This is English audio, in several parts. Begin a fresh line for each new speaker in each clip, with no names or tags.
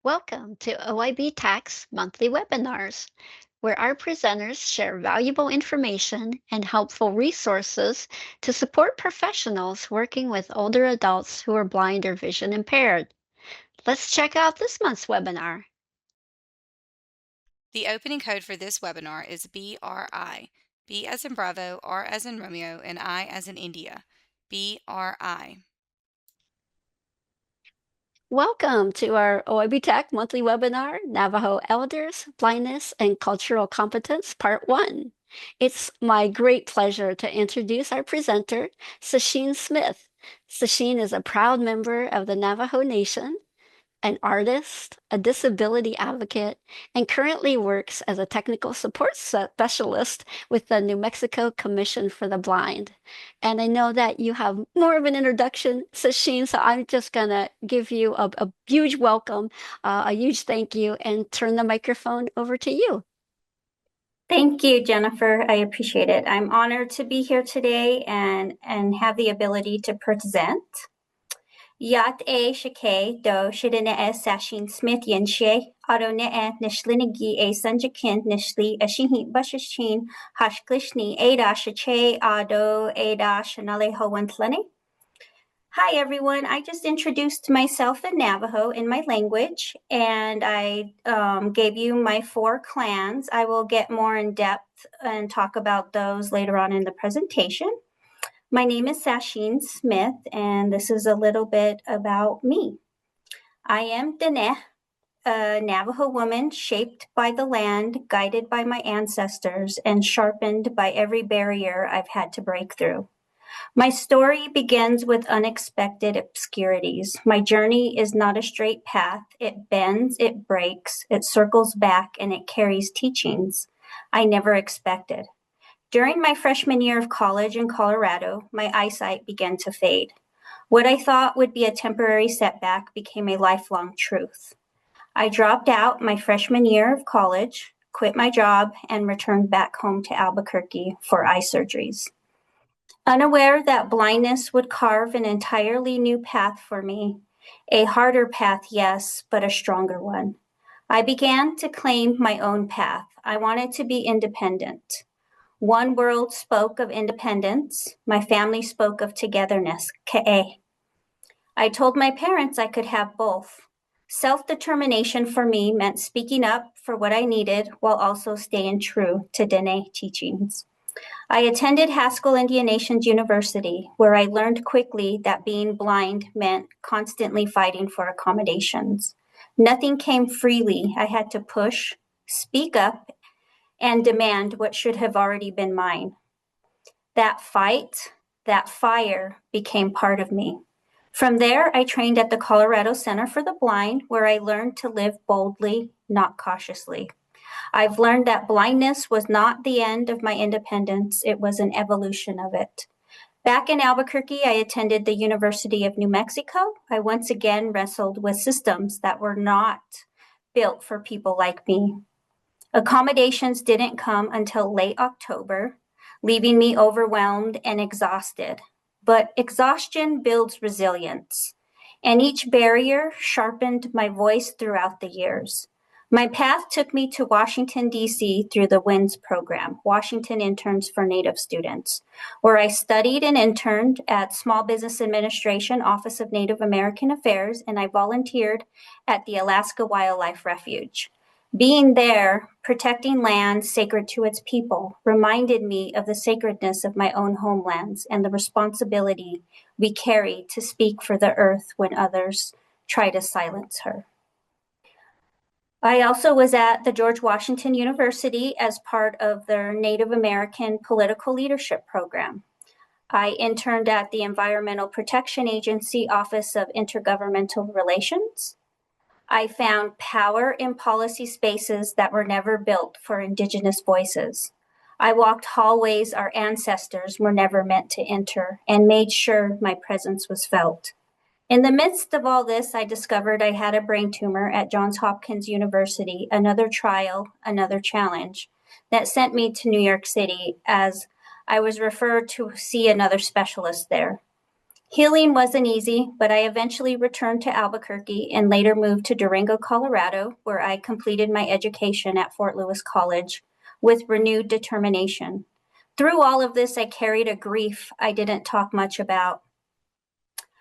Welcome to OIB-TAC's monthly webinars, where our presenters share valuable information and helpful resources to support professionals working with older adults who are blind or vision impaired. Let's check out this month's webinar.
The opening code for this webinar is BRI. B as in Bravo, R as in Romeo, and I as in India. BRI.
Welcome to our OIB-TAC monthly webinar, Navajo Elders, Blindness, and Cultural Competence, Part 1. It's my great pleasure to introduce our presenter, Sacheen Smith. Sacheen is a proud member of the Navajo Nation, an artist, a disability advocate, and currently works as a technical support specialist with the New Mexico Commission for the Blind. And I know that you have more of an introduction, Sacheen, so I'm just going to give you a huge welcome, a huge thank you, and turn the microphone over to you.
Thank you, Jennifer. I appreciate it. I'm honored to be here today and have the ability to present. Yat e shake do shidene e Sacheen Smith yenshe adone e nishlinigi e sanjakin nishli ashihi bashashin hashklishni eda shache ado eda shanale howantlene. Hi, everyone. I just introduced myself in Navajo in my language, and I gave you my 4 clans. I will get more in depth and talk about those later on in the presentation. My name is Sacheen Smith, and this is a little bit about me. I am Diné, a Navajo woman shaped by the land, guided by my ancestors, and sharpened by every barrier I've had to break through. My story begins with unexpected obscurities. My journey is not a straight path. It bends, it breaks, it circles back, and it carries teachings I never expected. During my freshman year of college in Colorado, my eyesight began to fade. What I thought would be a temporary setback became a lifelong truth. I dropped out my freshman year of college, quit my job, and returned back home to Albuquerque for eye surgeries. Unaware that blindness would carve an entirely new path for me, a harder path, yes, but a stronger one. I began to claim my own path. I wanted to be independent. One world spoke of independence. My family spoke of togetherness, ke'e. I told my parents I could have both. Self-determination for me meant speaking up for what I needed while also staying true to Diné teachings. I attended Haskell Indian Nations University, where I learned quickly that being blind meant constantly fighting for accommodations. Nothing came freely. I had to push, speak up, and demand what should have already been mine. That fight, that fire became part of me. From there, I trained at the Colorado Center for the Blind, where I learned to live boldly, not cautiously. I've learned that blindness was not the end of my independence, it was an evolution of it. Back in Albuquerque, I attended the University of New Mexico. I once again wrestled with systems that were not built for people like me. Accommodations didn't come until late October, leaving me overwhelmed and exhausted. But exhaustion builds resilience, and each barrier sharpened my voice throughout the years. My path took me to Washington, D.C. through the WINS program, Washington Interns for Native Students, where I studied and interned at Small Business Administration, Office of Native American Affairs, and I volunteered at the Alaska Wildlife Refuge. Being there, protecting land sacred to its people, reminded me of the sacredness of my own homelands and the responsibility we carry to speak for the earth when others try to silence her. I also was at the George Washington University as part of their Native American Political Leadership Program. I interned at the Environmental Protection Agency Office of Intergovernmental Relations. I found power in policy spaces that were never built for Indigenous voices. I walked hallways our ancestors were never meant to enter and made sure my presence was felt. In the midst of all this, I discovered I had a brain tumor at Johns Hopkins University, another trial, another challenge that sent me to New York City as I was referred to see another specialist there. Healing wasn't easy, but I eventually returned to Albuquerque and later moved to Durango, Colorado, where I completed my education at Fort Lewis College with renewed determination. Through all of this, I carried a grief I didn't talk much about.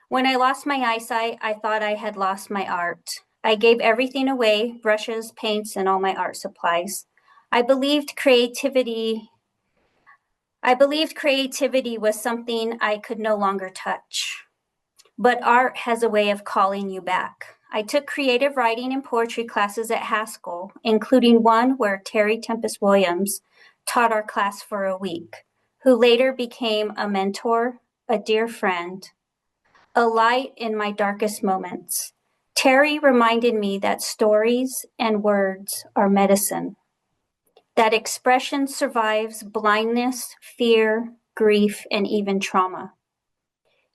When I lost my eyesight, I thought I had lost my art. I gave everything away, brushes, paints, and all my art supplies. I believed creativity was something I could no longer touch. But art has a way of calling you back. I took creative writing and poetry classes at Haskell, including one where Terry Tempest Williams taught our class for a week, who later became a mentor, a dear friend, a light in my darkest moments. Terry reminded me that stories and words are medicine, that expression survives blindness, fear, grief, and even trauma.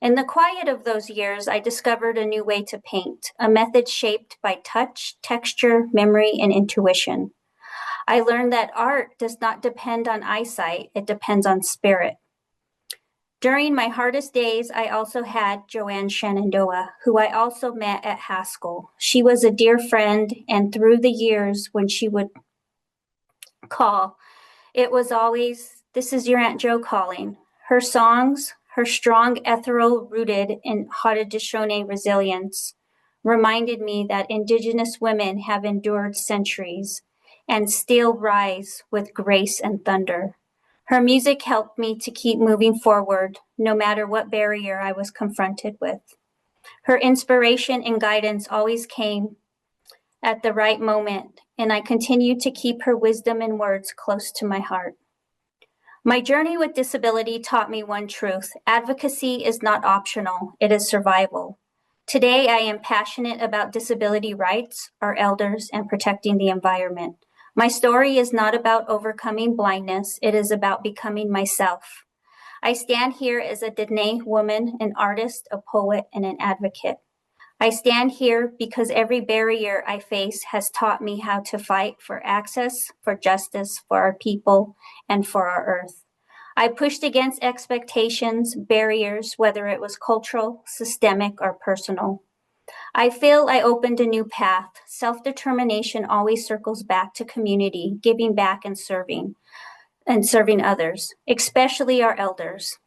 In the quiet of those years, I discovered a new way to paint, a method shaped by touch, texture, memory, and intuition. I learned that art does not depend on eyesight, it depends on spirit. During my hardest days, I also had Joanne Shenandoah, who I also met at Haskell. She was a dear friend, and through the years when she would call, it was always, "This is your Aunt Jo calling." Her songs, her strong ethereal rooted in Haudenosaunee resilience, reminded me that Indigenous women have endured centuries and still rise with grace and thunder. Her music helped me to keep moving forward, no matter what barrier I was confronted with. Her inspiration and guidance always came at the right moment, and I continue to keep her wisdom and words close to my heart. My journey with disability taught me one truth: advocacy is not optional, it is survival. Today, I am passionate about disability rights, our elders, and protecting the environment. My story is not about overcoming blindness, it is about becoming myself. I stand here as a Diné woman, an artist, a poet, and an advocate. I stand here because every barrier I face has taught me how to fight for access, for justice, for our people, and for our earth. I pushed against expectations, barriers, whether it was cultural, systemic, or personal. I feel I opened a new path. Self-determination always circles back to community, giving back and serving others, especially our elders.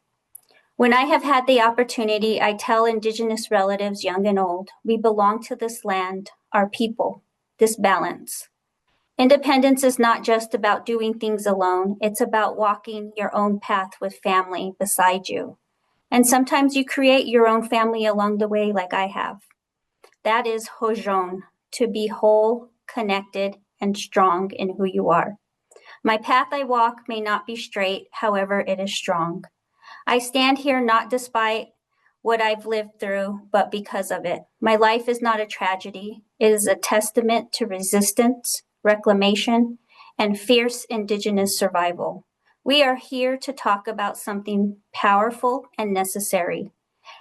When I have had the opportunity, I tell Indigenous relatives, young and old, we belong to this land, our people, this balance. Independence is not just about doing things alone. It's about walking your own path with family beside you. And sometimes you create your own family along the way, like I have. That is hózhó, to be whole, connected, and strong in who you are. My path I walk may not be straight, however, it is strong. I stand here not despite what I've lived through, but because of it. My life is not a tragedy. It is a testament to resistance, reclamation, and fierce Indigenous survival. We are here to talk about something powerful and necessary: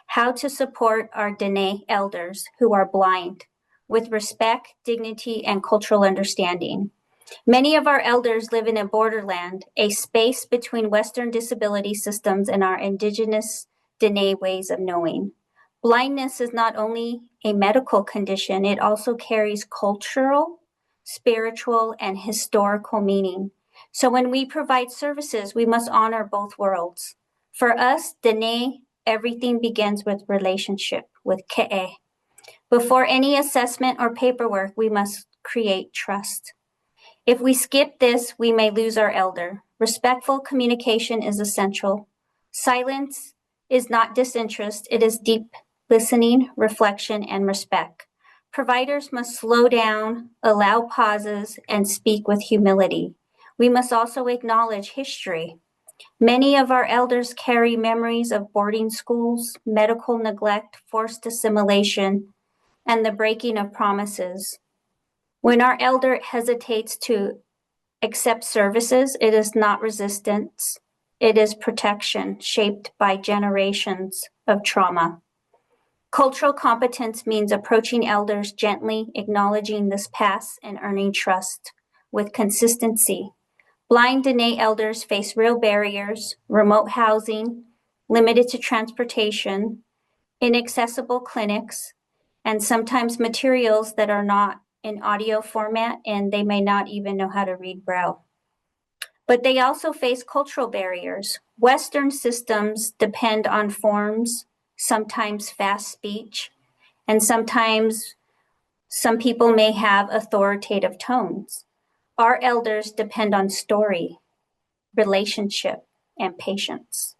how to support our Diné elders who are blind with respect, dignity, and cultural understanding. Many of our elders live in a borderland, a space between Western disability systems and our Indigenous Diné ways of knowing. Blindness is not only a medical condition, it also carries cultural, spiritual, and historical meaning. So when we provide services, we must honor both worlds. For us, Diné, everything begins with relationship, with ke'e. Before any assessment or paperwork, we must create trust. If we skip this, we may lose our elder. Respectful communication is essential. Silence is not disinterest, it is deep listening, reflection, and respect. Providers must slow down, allow pauses, and speak with humility. We must also acknowledge history. Many of our elders carry memories of boarding schools, medical neglect, forced assimilation, and the breaking of promises. When our elder hesitates to accept services, it is not resistance, it is protection shaped by generations of trauma. Cultural competence means approaching elders gently, acknowledging this past, and earning trust with consistency. Blind Diné elders face real barriers: remote housing, limited to transportation, inaccessible clinics, and sometimes materials that are not in audio format and they may not even know how to read Braille. But they also face cultural barriers. Western systems depend on forms, sometimes fast speech, and sometimes some people may have authoritative tones. Our elders depend on story, relationship, and patience.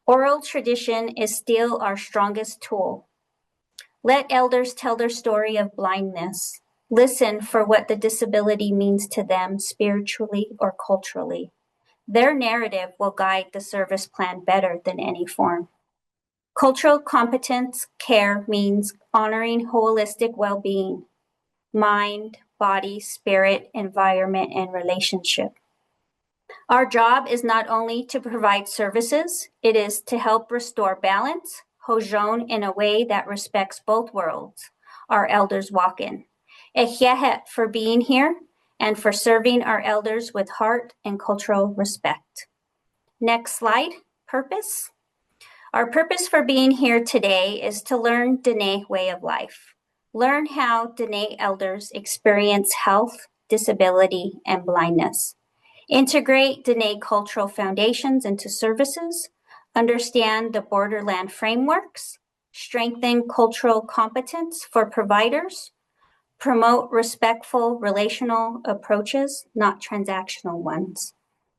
Oral tradition is still our strongest tool. Let elders tell their story of blindness. Listen for what the disability means to them spiritually or culturally. Their narrative will guide the service plan better than any form. Cultural competence care means honoring holistic well-being, mind, body, spirit, environment, and relationship. Our job is not only to provide services, it is to help restore balance, hózhó, in a way that respects both worlds our elders walk in. Ehyehet for being here and for serving our elders with heart and cultural respect. Next slide, purpose. Our purpose for being here today is to learn Diné way of life. Learn how Diné elders experience health, disability, and blindness. Integrate Diné cultural foundations into services, understand the Borderland frameworks, strengthen cultural competence for providers, promote respectful relational approaches, not transactional ones.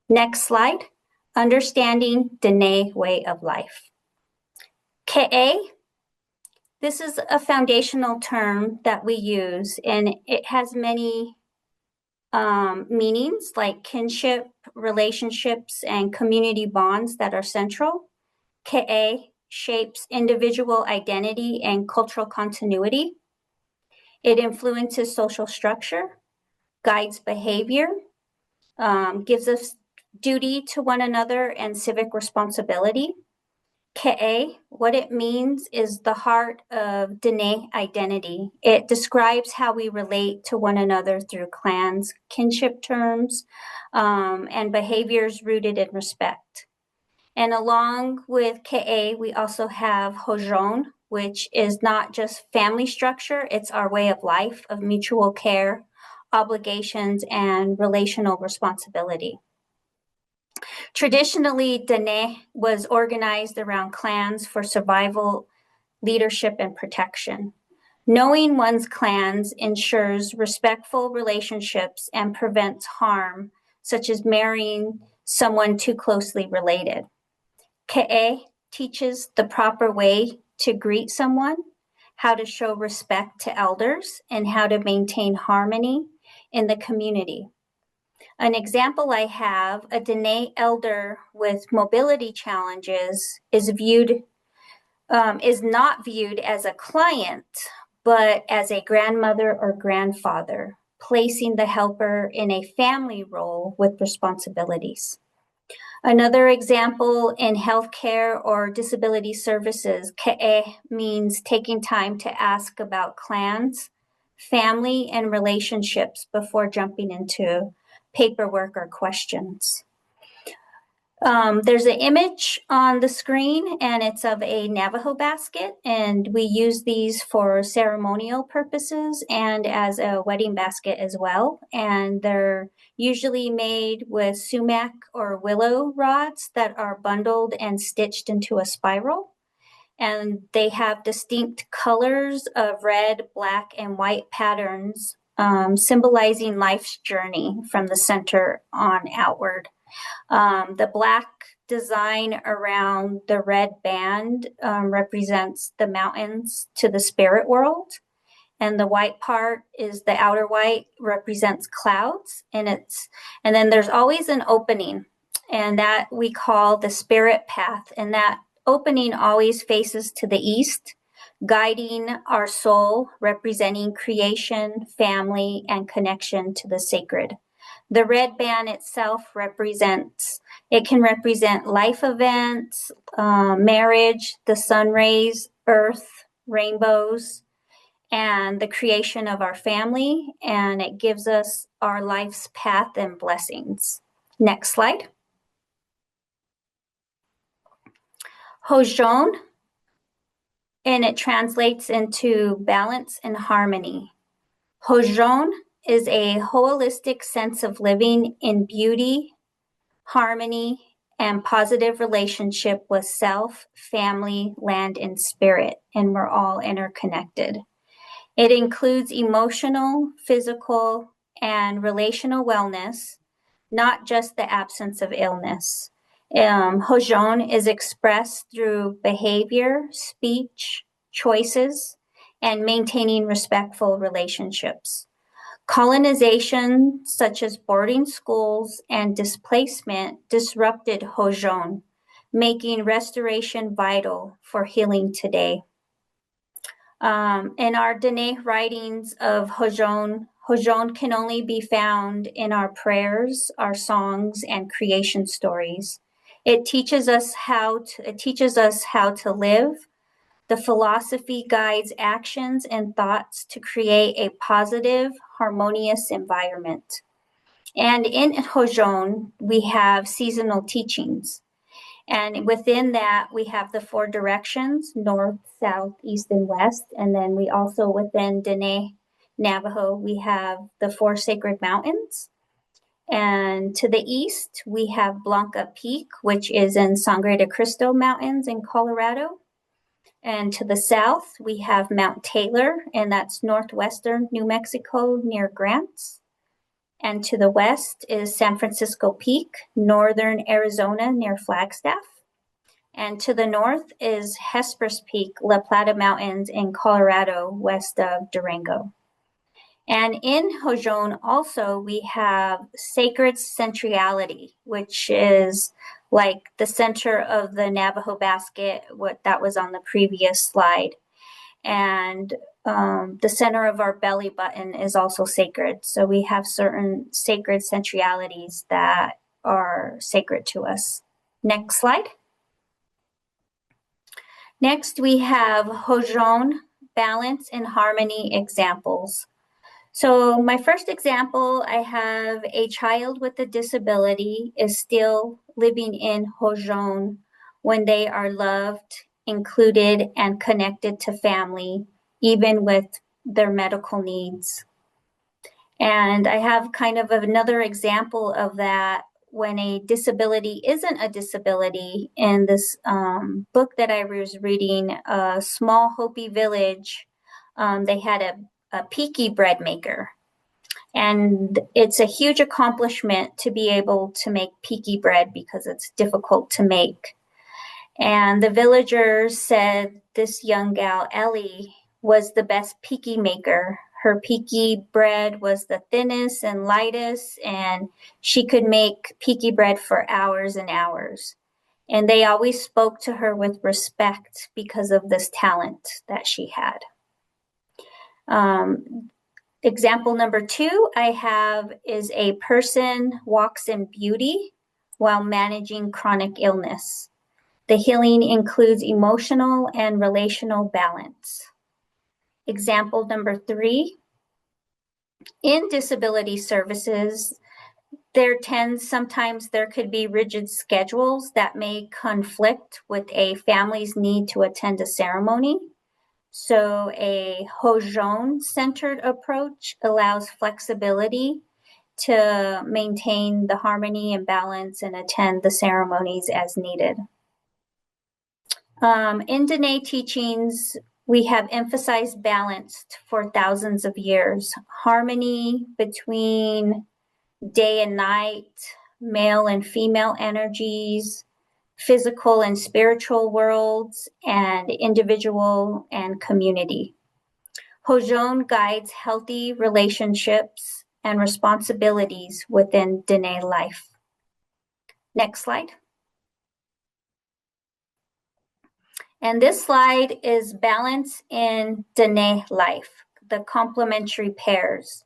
Next slide, understanding Diné way of life. Ke'e, this is a foundational term that we use, and it has many meanings like kinship, relationships, and community bonds that are central. Ke'e shapes individual identity and cultural continuity. It influences social structure, guides behavior, gives us duty to one another and civic responsibility. Ke'e, what it means is the heart of Diné identity. It describes how we relate to one another through clans, kinship terms, and behaviors rooted in respect. And along with Ke'e, we also have hózhó, which is not just family structure, it's our way of life of mutual care, obligations, and relational responsibility. Traditionally, Diné was organized around clans for survival, leadership, and protection. Knowing one's clans ensures respectful relationships and prevents harm, such as marrying someone too closely related. Ke'e teaches the proper way to greet someone, how to show respect to elders, and how to maintain harmony in the community. An example I have, a Diné elder with mobility challenges is not viewed as a client, but as a grandmother or grandfather, placing the helper in a family role with responsibilities. Another example in healthcare or disability services, ke'e means taking time to ask about clans, family, and relationships before jumping into paperwork or questions. There's an image on the screen, and it's of a Navajo basket, and we use these for ceremonial purposes and as a wedding basket as well. And they're usually made with sumac or willow rods that are bundled and stitched into a spiral. And they have distinct colors of red, black, and white patterns, symbolizing life's journey from the center on outward. The black design around the red band represents the mountains to the spirit world. And the white part is the outer white represents clouds. And then there's always an opening, and that we call the spirit path. And that opening always faces to the east, guiding our soul, representing creation, family, and connection to the sacred. The red band itself can represent life events, marriage, the sun rays, earth, rainbows, and the creation of our family, and it gives us our life's path and blessings. Next slide. Hózhó, and it translates into balance and harmony. Hózhó is a holistic sense of living in beauty, harmony, and positive relationship with self, family, land, and spirit, and we're all interconnected. It includes emotional, physical, and relational wellness, not just the absence of illness. Hózhó is expressed through behavior, speech, choices, and maintaining respectful relationships. Colonization, such as boarding schools and displacement, disrupted hózhó, making restoration vital for healing today. In our Diné writings of hózhó, hózhó can only be found in our prayers, our songs, and creation stories. It teaches us how to live. The philosophy guides actions and thoughts to create a positive, harmonious environment. And in hózhó, we have seasonal teachings. And within that, we have the 4 directions, north, south, east, and west. And then we also, within Diné Navajo, we have the 4 sacred mountains. And to the east, we have Blanca Peak, which is in Sangre de Cristo Mountains in Colorado. And to the south, we have Mount Taylor, and that's northwestern New Mexico near Grants. And to the west is San Francisco Peak, northern Arizona near Flagstaff. And to the north is Hesperus Peak, La Plata Mountains in Colorado, west of Durango. And in hózhó also, we have sacred centrality, which is like the center of the Navajo basket, what that was on the previous slide. And the center of our belly button is also sacred. So we have certain sacred centralities that are sacred to us. Next slide. Next, we have hózhó balance and harmony examples. So my first example, I have a child with a disability is still living in hózhó when they are loved, included, and connected to family, even with their medical needs. And I have kind of another example of that when a disability isn't a disability. In this book that I was reading, a small Hopi village, they had a piki bread maker. And it's a huge accomplishment to be able to make piki bread because it's difficult to make. And the villagers said this young gal, Ellie, was the best piki maker. Her piki bread was the thinnest and lightest, and she could make piki bread for hours and hours. And they always spoke to her with respect because of this talent that she had. Example number 2 I have is a person walks in beauty while managing chronic illness. The healing includes emotional and relational balance. Example number 3, in disability services, sometimes there could be rigid schedules that may conflict with a family's need to attend a ceremony. So a hózhó-centered approach allows flexibility to maintain the harmony and balance and attend the ceremonies as needed. In Diné teachings, we have emphasized balance for thousands of years, harmony between day and night, male and female energies, physical and spiritual worlds, and individual and community. Hózhó guides healthy relationships and responsibilities within Diné life. Next slide. And this slide is balance in Diné life, the complementary pairs.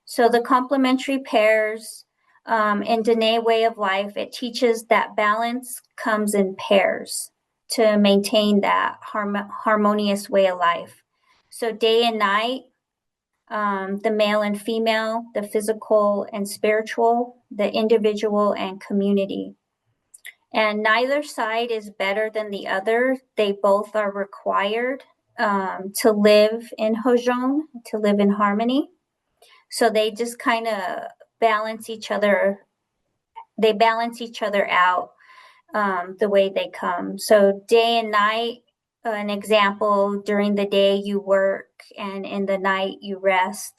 So the complementary pairs in Diné way of life, it teaches that balance comes in pairs to maintain that harmonious way of life. So day and night, the male and female, the physical and spiritual, the individual and community. And neither side is better than the other. They both are required to live in hózhó, to live in harmony. So they just kind of balance each other. They balance each other out the way they come. So day and night, an example, during the day you work and in the night you rest.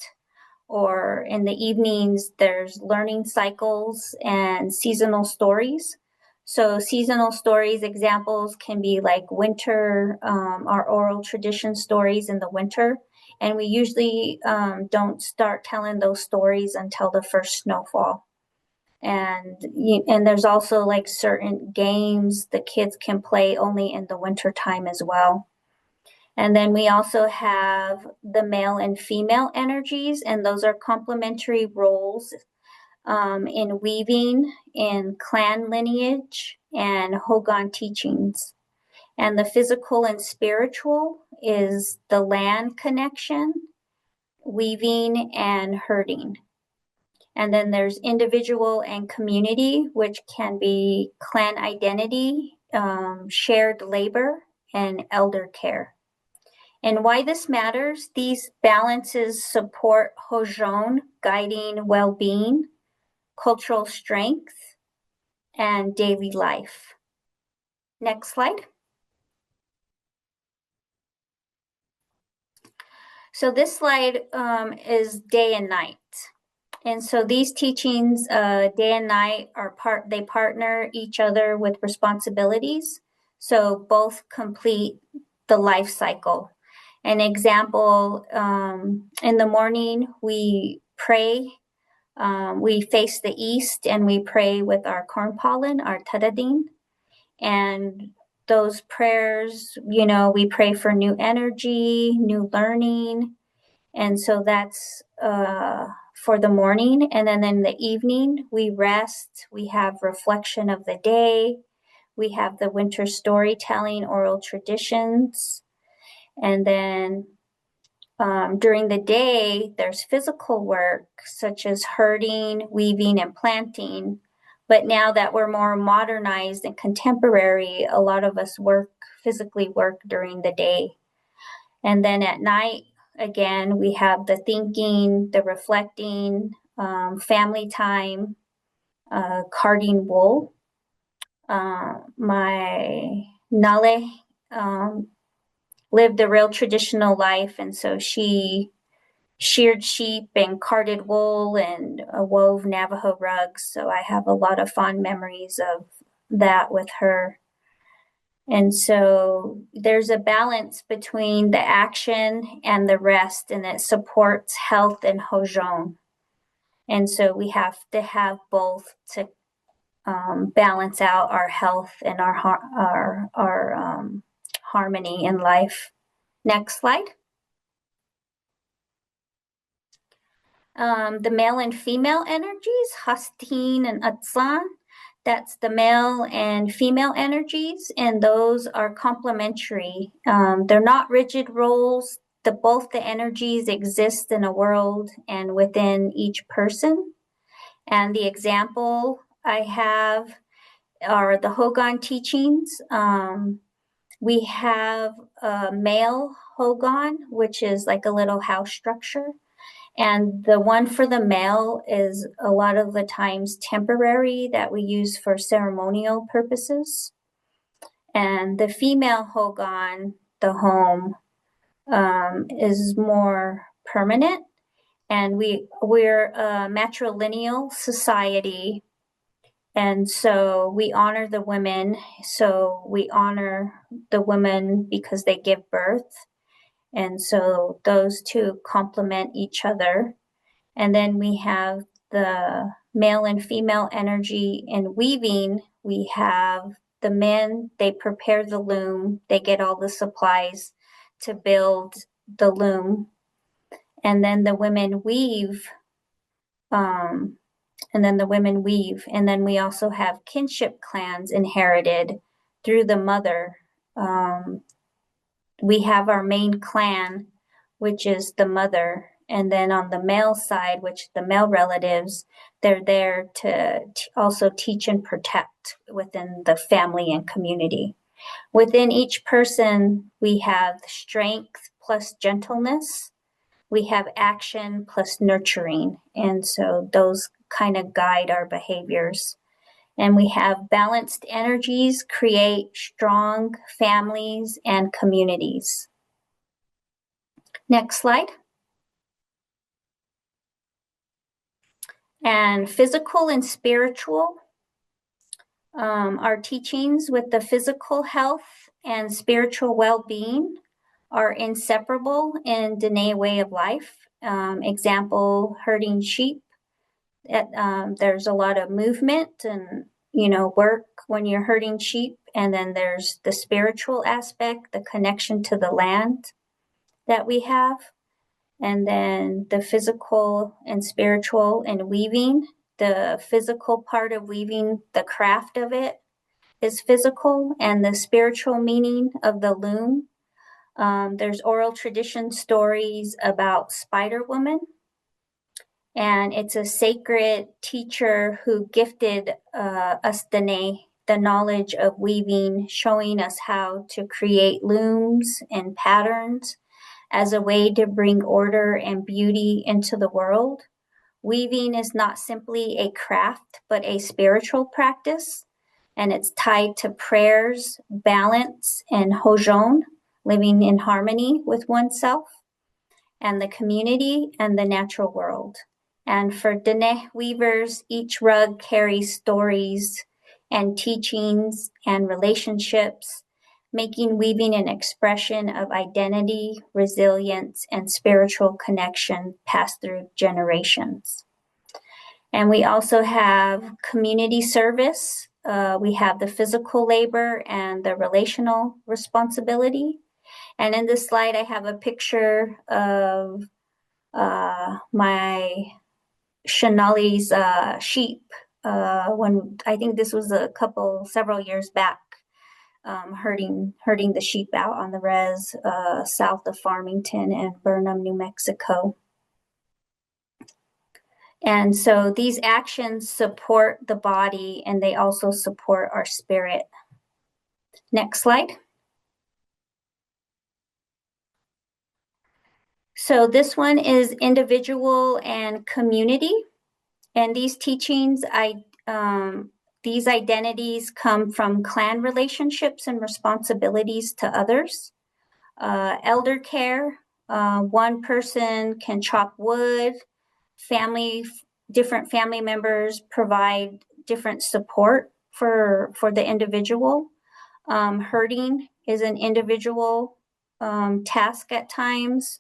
Or in the evenings, there's learning cycles and seasonal stories. So seasonal stories examples can be like winter, our oral tradition stories in the winter. And we usually don't start telling those stories until the first snowfall. And there's also like certain games the kids can play only in the winter time as well. And then we also have the male and female energies, and those are complementary roles in weaving, in clan lineage, and Hogan teachings. And the physical and spiritual is the land connection, weaving, and herding. And then there's individual and community, which can be clan identity, shared labor, and elder care. And why this matters, these balances support hózhó, guiding well-being, cultural strength, and daily life. Next slide. So this slide is day and night. And so these teachings, day and night, they partner each other with responsibilities. So both complete the life cycle. An example, in the morning, we pray, we face the east and we pray with our corn pollen, our taradin. And those prayers, we pray for new energy, new learning. And so that's for the morning. And then in the evening, we rest, we have reflection of the day, we have the winter storytelling, oral traditions. And then during the day, there's physical work such as herding, weaving, and planting. But now that we're more modernized and contemporary, a lot of us physically work during the day. And then at night, again, we have the thinking, the reflecting, family time, carding wool. My Nale lived a real traditional life, and so she sheared sheep and carded wool and wove Navajo rugs. So I have a lot of fond memories of that with her. And so there's a balance between the action and the rest, and it supports health and hózhó. And so we have to have both to balance out our health and our harmony in life. Next slide. The male and female energies, Hastin and Atzlan. That's the male and female energies, and those are complementary. They're not rigid roles. Both the energies exist in a world and within each person. And the example I have are the Hogan teachings. We have a male Hogan, which is like a little house structure. And the one for the male is a lot of the times temporary, that we use for ceremonial purposes. And the female Hogan, the home, is more permanent. And we're a matrilineal society. And so we honor the women. So we honor the women because they give birth. And so those two complement each other. And then we have the male and female energy in weaving. We have the men, they prepare the loom, they get all the supplies to build the loom. And then the women weave. And then we also have kinship clans inherited through the mother. We have our main clan, which is the mother. And then on the male side, which the male relatives, they're there to also teach and protect within the family and community. Within each person, we have strength plus gentleness. We have action plus nurturing. And so those kind of guide our behaviors. And we have balanced energies create strong families and communities. Next slide. And physical and spiritual. Our teachings with the physical health and spiritual well-being are inseparable in Diné way of life. Example, herding sheep. There's a lot of movement and work when you're herding sheep, and then there's the spiritual aspect, the connection to the land that we have, and then the physical and spiritual and weaving. The physical part of weaving, the craft of it is physical, and the spiritual meaning of the loom. There's oral tradition stories about Spider Woman, and it's a sacred teacher who gifted us the knowledge of weaving, showing us how to create looms and patterns as a way to bring order and beauty into the world. Weaving is not simply a craft, but a spiritual practice, and it's tied to prayers, balance, and hózhó, living in harmony with oneself and the community and the natural world. And for Diné weavers, each rug carries stories and teachings and relationships, making weaving an expression of identity, resilience, and spiritual connection passed through generations. And we also have community service. We have the physical labor and the relational responsibility. And in this slide, I have a picture of my Shanali's sheep. When I think this was several years back, herding the sheep out on the res south of Farmington and Burnham, New Mexico. And so these actions support the body, and they also support our spirit. Next slide. So this one is individual and community. And these teachings, these identities come from clan relationships and responsibilities to others. Elder care, one person can chop wood, different family members provide different support for the individual. Herding is an individual task at times,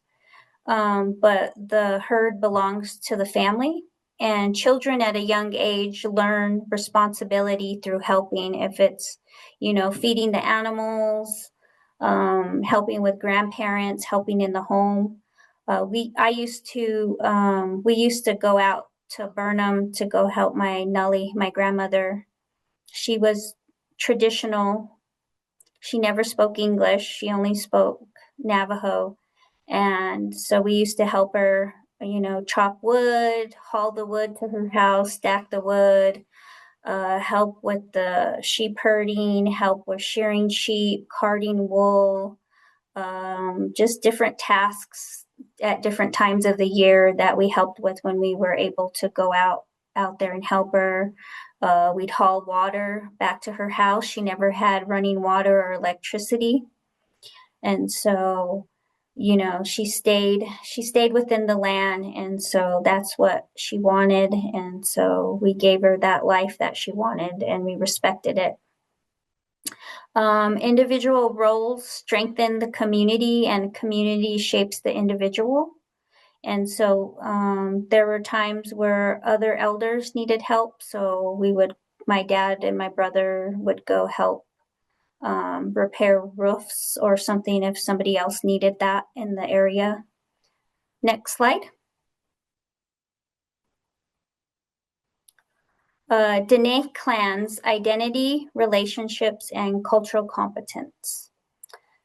but the herd belongs to the family. And children at a young age learn responsibility through helping, if it's, feeding the animals, helping with grandparents, helping in the home. We used to go out to Burnham to go help my Nully, my grandmother. She was traditional. She never spoke English. She only spoke Navajo. And so we used to help her, chop wood, haul the wood to her house, stack the wood, help with the sheep herding, help with shearing sheep, carding wool, just different tasks at different times of the year that we helped with when we were able to go out there and help her. We'd haul water back to her house. She never had running water or electricity. And so, she stayed within the land. And so that's what she wanted. And so we gave her that life that she wanted, and we respected it. Individual roles strengthen the community, and community shapes the individual. And so there were times where other elders needed help. So my dad and my brother would go help repair roofs or something if somebody else needed that in the area. Next slide. Diné clans, identity, relationships, and cultural competence.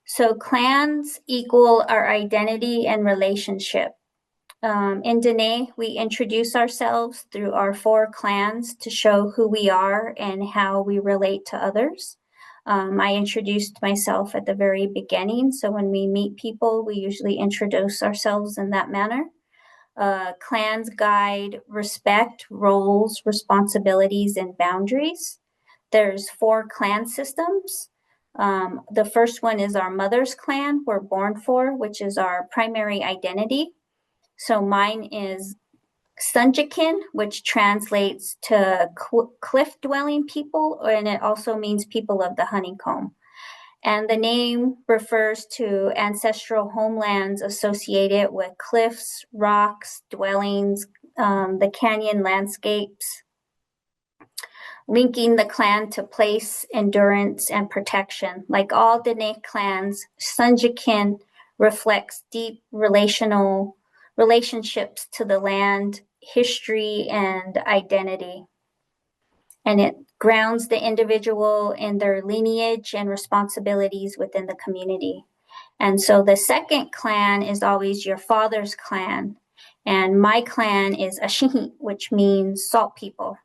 So clans equal our identity and relationship. In Diné, we introduce ourselves through our 4 clans to show who we are and how we relate to others. I introduced myself at the very beginning. So when we meet people, we usually introduce ourselves in that manner. Clans guide respect, roles, responsibilities, and boundaries. There's 4 clan systems. The first one is our mother's clan, we're born for, which is our primary identity. So mine is Sunjakin, which translates to cliff-dwelling people, and it also means people of the honeycomb. And the name refers to ancestral homelands associated with cliffs, rocks, dwellings, the canyon landscapes, linking the clan to place, endurance, and protection. Like all Diné clans, Sunjakin reflects deep relationships to the land, history, and identity. And it grounds the individual in their lineage and responsibilities within the community. And so the second clan is always your father's clan. And my clan is Ashihi, which means salt people.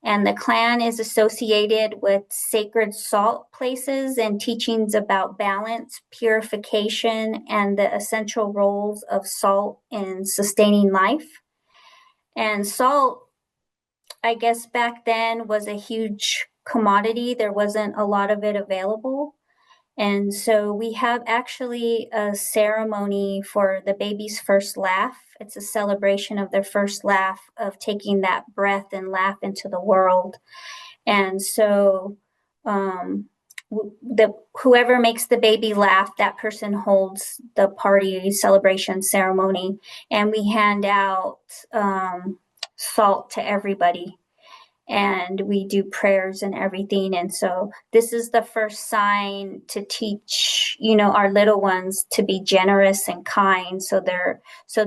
And the clan is associated with sacred salt places and teachings about balance, purification, and the essential roles of salt in sustaining life. And salt, I guess back then, was a huge commodity. There wasn't a lot of it available. And so we have actually a ceremony for the baby's first laugh. It's a celebration of their first laugh, of taking that breath and laugh into the world. And so whoever makes the baby laugh, that person holds the party celebration ceremony. And we hand out salt to everybody. And we do prayers and everything. And so this is the first sign to teach, our little ones to be generous and kind. So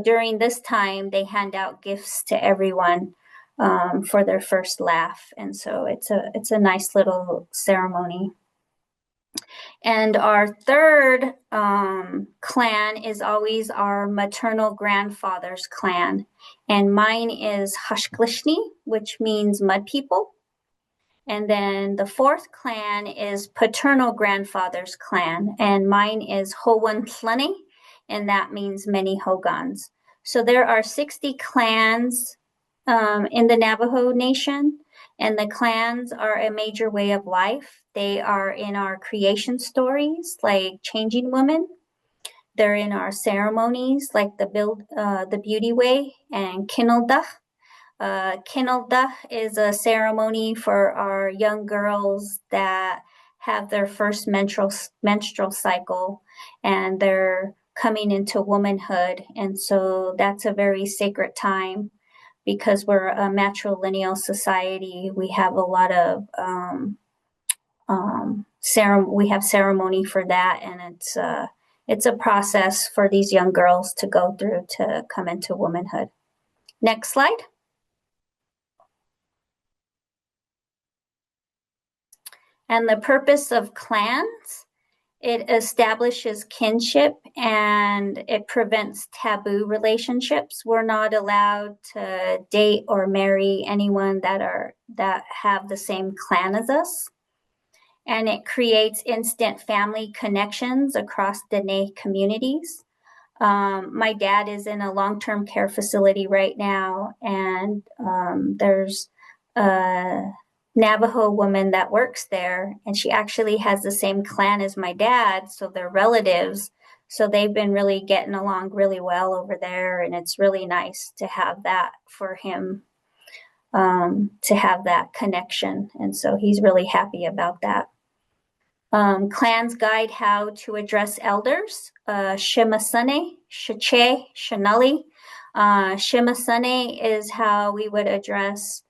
during this time, they hand out gifts to everyone for their first laugh. And so it's a nice little ceremony. And our third clan is always our maternal grandfather's clan. And mine is Hashklishni, which means mud people. And then the fourth clan is paternal grandfather's clan. And mine is Howantlani, and that means many Hogans. So there are 60 clans in the Navajo Nation. And the clans are a major way of life. They are in our creation stories, like Changing Woman. They're in our ceremonies, like the Beauty Way and Kinaldah. Kinaldah is a ceremony for our young girls that have their first menstrual cycle, and they're coming into womanhood. And so that's a very sacred time. Because we're a matrilineal society, we have a lot of we have ceremony for that, and it's a process for these young girls to go through to come into womanhood. Next slide. And the purpose of clans: it establishes kinship and it prevents taboo relationships. We're not allowed to date or marry anyone that have the same clan as us. And it creates instant family connections across Diné communities. My dad is in a long-term care facility right now, and there's a Navajo woman that works there, and she actually has the same clan as my dad, so they're relatives. So they've been really getting along really well over there, and it's really nice to have that for him, to have that connection. And so he's really happy about that. Clans guide how to address elders: Shimasane, Shache, Shanali. Shimasane is how we would address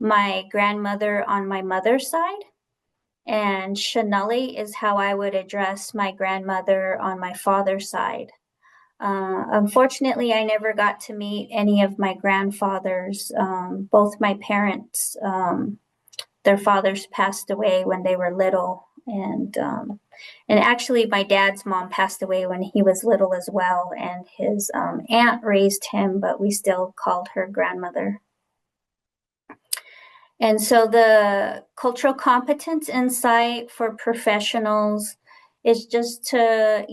my grandmother on my mother's side. And Shanali is how I would address my grandmother on my father's side. Unfortunately, I never got to meet any of my grandfathers. Both my parents, their fathers passed away when they were little. And actually my dad's mom passed away when he was little as well. And his aunt raised him, but we still called her grandmother. And so the cultural competence insight for professionals is just to,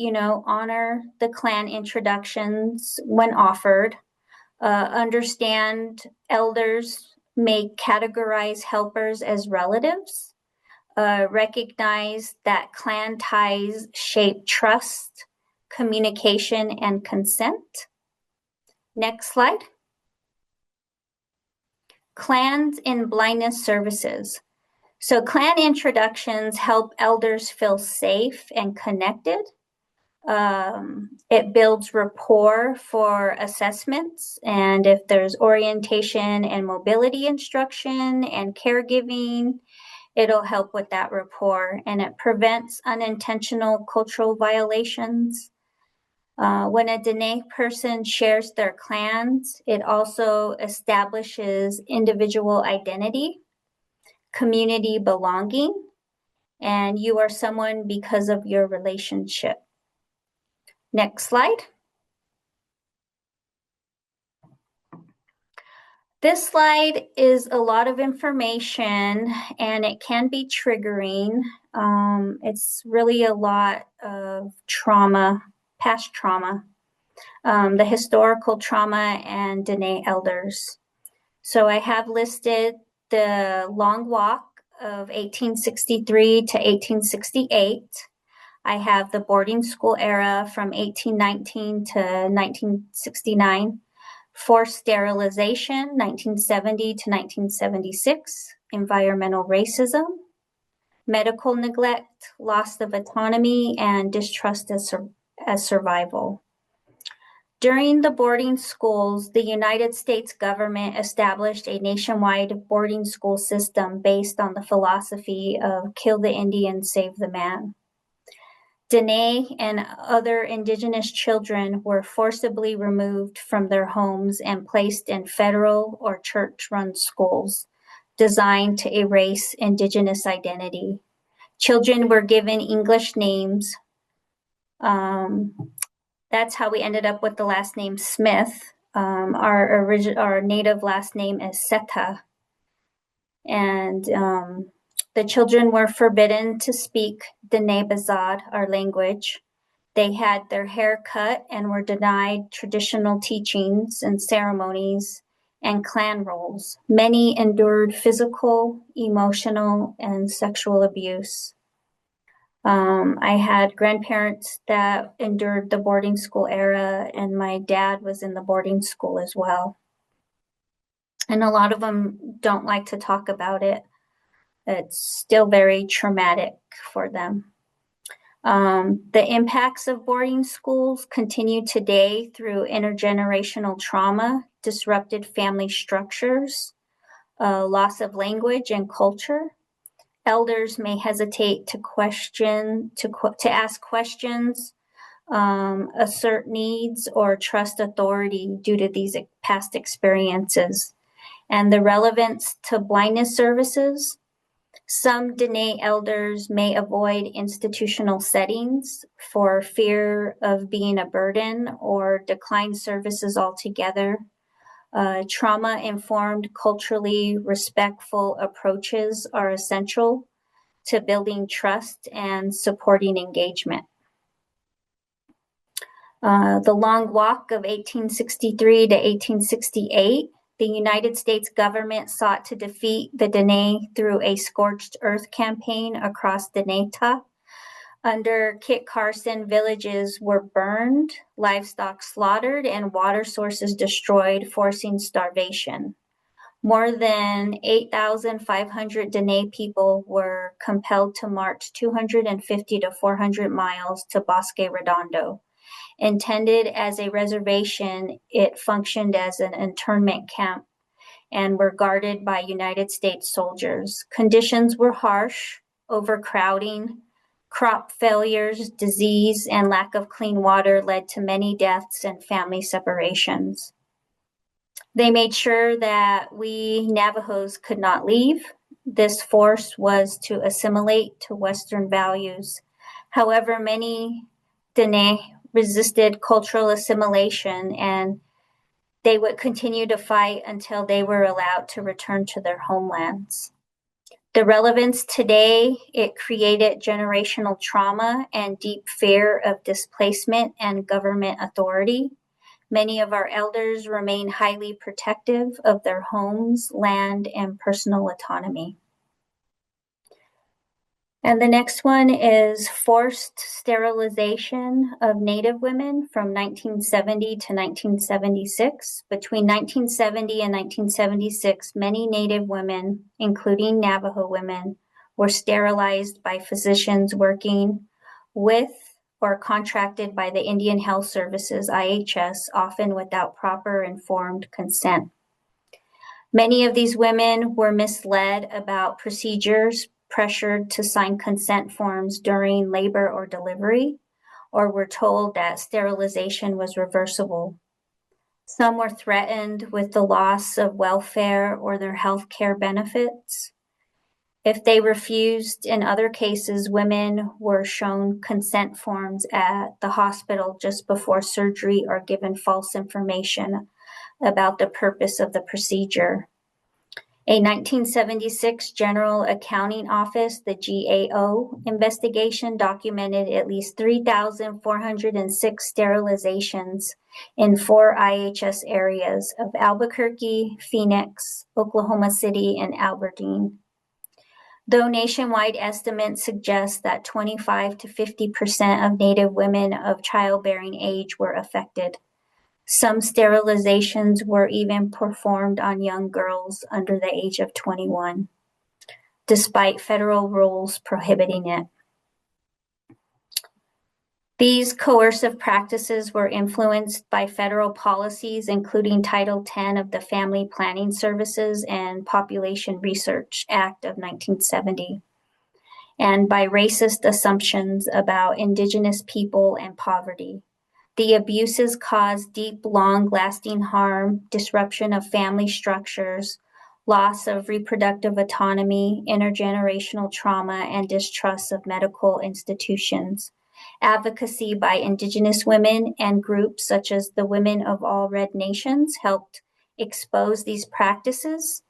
honor the clan introductions when offered, understand elders may categorize helpers as relatives, recognize that clan ties shape trust, communication, and consent. Next slide. Clans in blindness services. So clan introductions help elders feel safe and connected. It builds rapport for assessments, and if there's orientation and mobility instruction and caregiving, it'll help with that rapport, and it prevents unintentional cultural violations. When a Diné person shares their clans, it also establishes individual identity, community belonging, and you are someone because of your relationship. Next slide. This slide is a lot of information and it can be triggering. It's really a lot of trauma, past trauma, the historical trauma and Diné elders. So I have listed the long walk of 1863 to 1868. I have the boarding school era from 1819 to 1969, forced sterilization, 1970 to 1976, environmental racism, medical neglect, loss of autonomy, and distrust as survival. During the boarding schools, the United States government established a nationwide boarding school system based on the philosophy of kill the Indian, save the man. Diné and other indigenous children were forcibly removed from their homes and placed in federal or church-run schools designed to erase indigenous identity. Children were given English names. That's how we ended up with the last name Smith. Our native last name is Seta. And the children were forbidden to speak Diné Bazad, our language. They had their hair cut and were denied traditional teachings and ceremonies and clan roles. Many endured physical, emotional, and sexual abuse. I had grandparents that endured the boarding school era, and my dad was in the boarding school as well. And a lot of them don't like to talk about it. It's still very traumatic for them. The impacts of boarding schools continue today through intergenerational trauma, disrupted family structures, loss of language and culture. Elders may hesitate to ask questions, assert needs, or trust authority due to these past experiences. And the relevance to blindness services. Some Diné elders may avoid institutional settings for fear of being a burden or decline services altogether. Trauma-informed, culturally respectful approaches are essential to building trust and supporting engagement. The long walk of 1863 to 1868, the United States government sought to defeat the Diné through a scorched earth campaign across Diné. Under Kit Carson, villages were burned, livestock slaughtered, and water sources destroyed, forcing starvation. More than 8,500 Diné people were compelled to march 250 to 400 miles to Bosque Redondo. Intended as a reservation, it functioned as an internment camp and were guarded by United States soldiers. Conditions were harsh, overcrowding, crop failures, disease, and lack of clean water led to many deaths and family separations. They made sure that we Navajos could not leave. This force was to assimilate to Western values. However, many Diné resisted cultural assimilation and they would continue to fight until they were allowed to return to their homelands. The relevance today, it created generational trauma and deep fear of displacement and government authority. Many of our elders remain highly protective of their homes, land, and personal autonomy. And the next one is forced sterilization of Native women from 1970 to 1976. Between 1970 and 1976, many Native women, including Navajo women, were sterilized by physicians working with or contracted by the Indian Health Services, IHS, often without proper informed consent. Many of these women were misled about procedures, pressured to sign consent forms during labor or delivery, or were told that sterilization was reversible. Some were threatened with the loss of welfare or their health care benefits. If they refused, in other cases, women were shown consent forms at the hospital just before surgery or given false information about the purpose of the procedure. A 1976 General Accounting Office, the GAO, investigation documented at least 3,406 sterilizations in 4 IHS areas of Albuquerque, Phoenix, Oklahoma City, and Aberdeen. Though nationwide estimates suggest that 25 to 50% of Native women of childbearing age were affected, some sterilizations were even performed on young girls under the age of 21, despite federal rules prohibiting it. These coercive practices were influenced by federal policies, including Title X of the Family Planning Services and Population Research Act of 1970, and by racist assumptions about Indigenous people and poverty. The abuses cause deep, long-lasting harm, disruption of family structures, loss of reproductive autonomy, intergenerational trauma, and distrust of medical institutions. Advocacy by Indigenous women and groups such as the Women of All Red Nations helped expose these practices,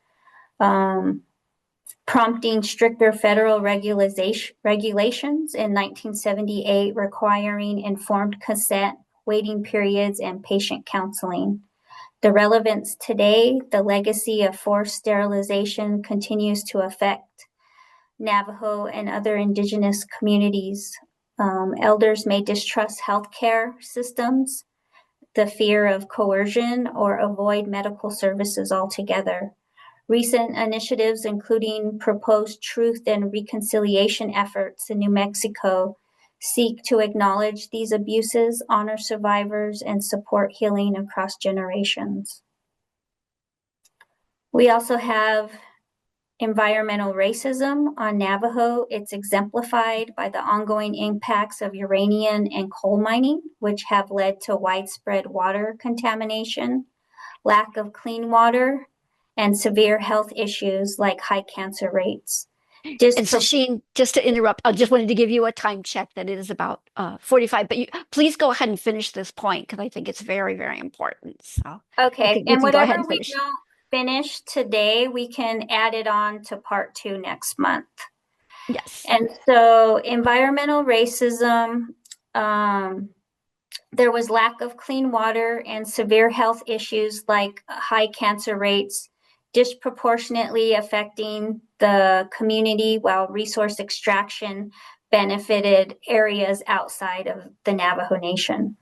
prompting stricter federal regulations in 1978 requiring informed consent, waiting periods, and patient counseling. The relevance today, the legacy of forced sterilization continues to affect Navajo and other Indigenous communities. Elders may distrust healthcare systems, the fear of coercion, or avoid medical services altogether. Recent initiatives, including proposed truth and reconciliation efforts in New Mexico, seek to acknowledge these abuses, honor survivors, and support healing across generations. We also have environmental racism on Navajo. It's exemplified by the ongoing impacts of uranium and coal mining, which have led to widespread water contamination, lack of clean water, and severe health issues like high cancer rates.
And Sacheen, just to interrupt, I just wanted to give you a time check that it is about 45, but please go ahead and finish this point because I think it's very, very important. So
okay,
you
and
can go ahead
whatever
and
we
finish.
don't finish today, we can add it on to part 2 next month.
Yes.
And so environmental racism, there was lack of clean water and severe health issues like high cancer rates, disproportionately affecting the community, while resource extraction benefited areas outside of the Navajo Nation.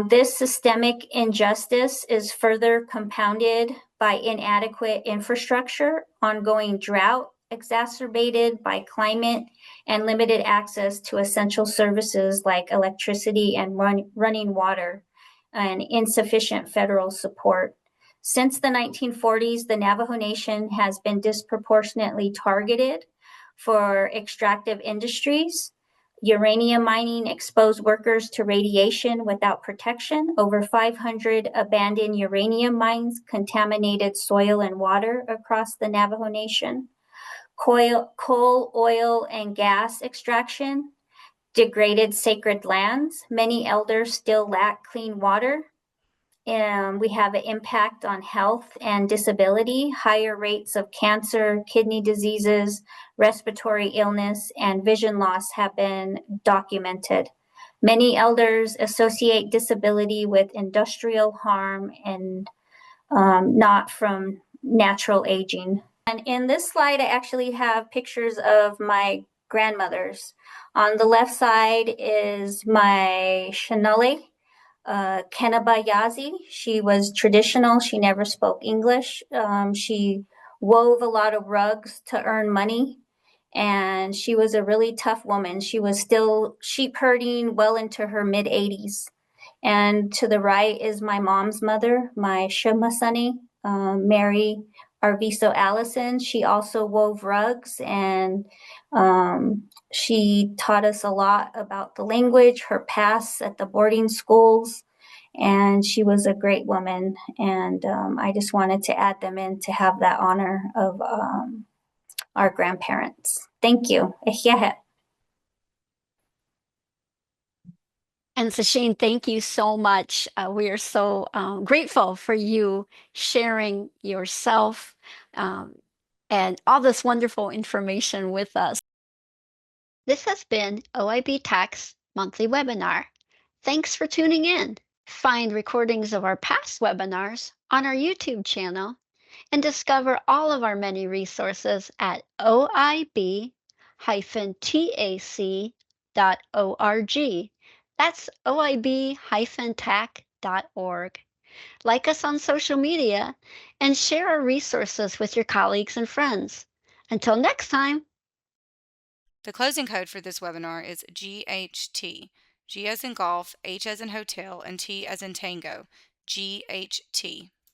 This systemic injustice is further compounded by inadequate infrastructure, ongoing drought exacerbated by climate, and limited access to essential services like electricity and running water, and insufficient federal support. Since the 1940s, the Navajo Nation has been disproportionately targeted for extractive industries. Uranium mining exposed workers to radiation without protection. Over 500 abandoned uranium mines contaminated soil and water across the Navajo Nation. Coal, oil, and gas extraction degraded sacred lands. Many elders still lack clean water. We have an impact on health and disability, higher rates of cancer, kidney diseases, respiratory illness, and vision loss have been documented. Many elders associate disability with industrial harm and not from natural aging. And in this slide, I actually have pictures of my grandmothers. On the left side is my Shanale, Kenabayazi. She was traditional. She never spoke English. She wove a lot of rugs to earn money. And she was a really tough woman. She was still sheep herding well into her mid 80s. And to the right is my mom's mother, my Shumasani, Mary Arviso Allison. She also wove rugs, and she taught us a lot about the language, her past at the boarding schools, and she was a great woman. And I just wanted to add them in to have that honor of our grandparents. Thank you.
And Sacheen, thank you so much. We are so grateful for you sharing yourself and all this wonderful information with us. This has been OIB-TAC's monthly webinar. Thanks for tuning in. Find recordings of our past webinars on our YouTube channel and discover all of our many resources at oib-tac.org. That's oib-tac.org. Like us on social media and share our resources with your colleagues and friends. Until next time.
The closing code for this webinar is GHT. G as in golf, H as in hotel, and T as in tango. GHT.